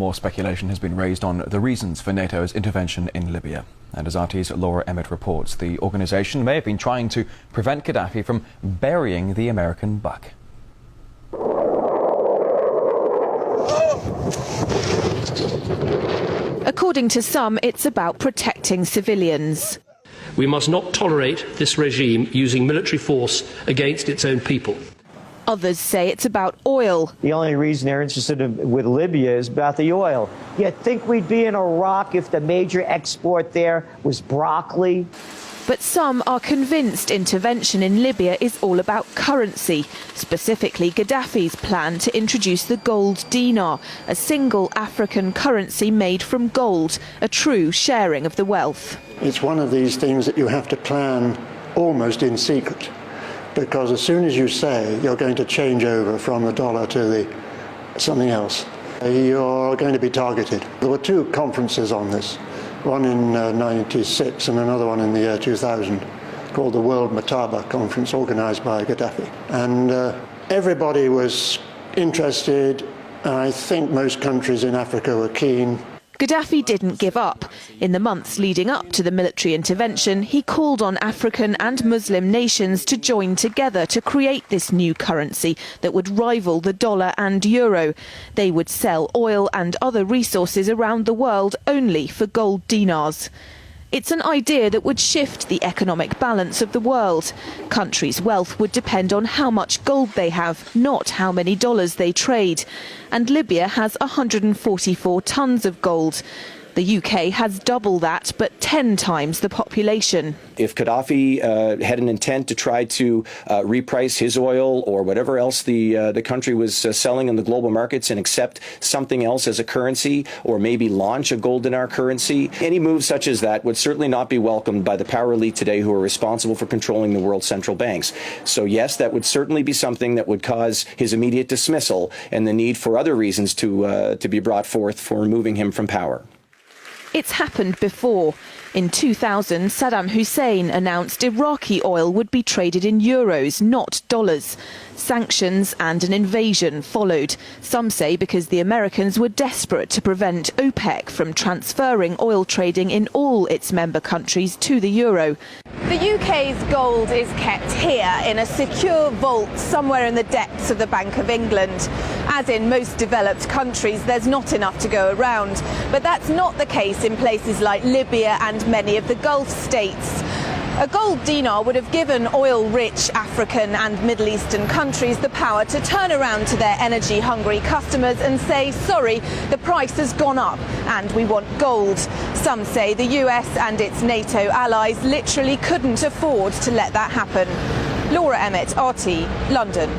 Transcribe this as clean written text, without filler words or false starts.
More speculation has been raised on the reasons for NATO's intervention in Libya. And as RT's Laura Emmett reports, the organisation may have been trying to prevent Gaddafi from burying the American buck. According to some, it's about protecting civilians. We must not tolerate this regime using military force against its own people. Others say it's about oil. The only reason they're interested with Libya is about the oil. You'd think we'd be in Iraq if the major export there was broccoli. But some are convinced intervention in Libya is all about currency, specifically Gaddafi's plan to introduce the gold dinar, a single African currency made from gold, a true sharing of the wealth. It's one of these things that you have to plan almost in secret, because as soon as you say you're going to change over from the dollar to something else, you're going to be targeted. There were two conferences on this. One in '96 and another one in the year 2000, called the World Mataba Conference, organised by Gaddafi. And everybody was interested, and I think most countries in Africa were keen. Gaddafi didn't give up. In the months leading up to the military intervention, he called on African and Muslim nations to join together to create this new currency that would rival the dollar and euro. They would sell oil and other resources around the world only for gold dinars. It's an idea that would shift the economic balance of the world. Countries' wealth would depend on how much gold they have, not how many dollars they trade. And Libya has 144 tons of gold. The UK has double that, but 10 times the population. If Qaddafi had an intent to try to reprice his oil or whatever else the country was selling in the global markets and accept something else as a currency, or maybe launch a gold dinar currency, any move such as that would certainly not be welcomed by the power elite today who are responsible for controlling the world's central banks. So yes, that would certainly be something that would cause his immediate dismissal and the need for other reasons to be brought forth for removing him from power. It's happened before. In 2000, Saddam Hussein announced Iraqi oil would be traded in euros, not dollars. Sanctions and an invasion followed. Some say because the Americans were desperate to prevent OPEC from transferring oil trading in all its member countries to the euro. The UK's gold is kept here in a secure vault somewhere in the depths of the Bank of England. As in most developed countries, there's not enough to go around. But that's not the case in places like Libya and many of the Gulf states. A gold dinar would have given oil-rich African and Middle Eastern countries the power to turn around to their energy-hungry customers and say, sorry, the price has gone up and we want gold. Some say the US and its NATO allies literally couldn't afford to let that happen. Laura Emmett, RT, London.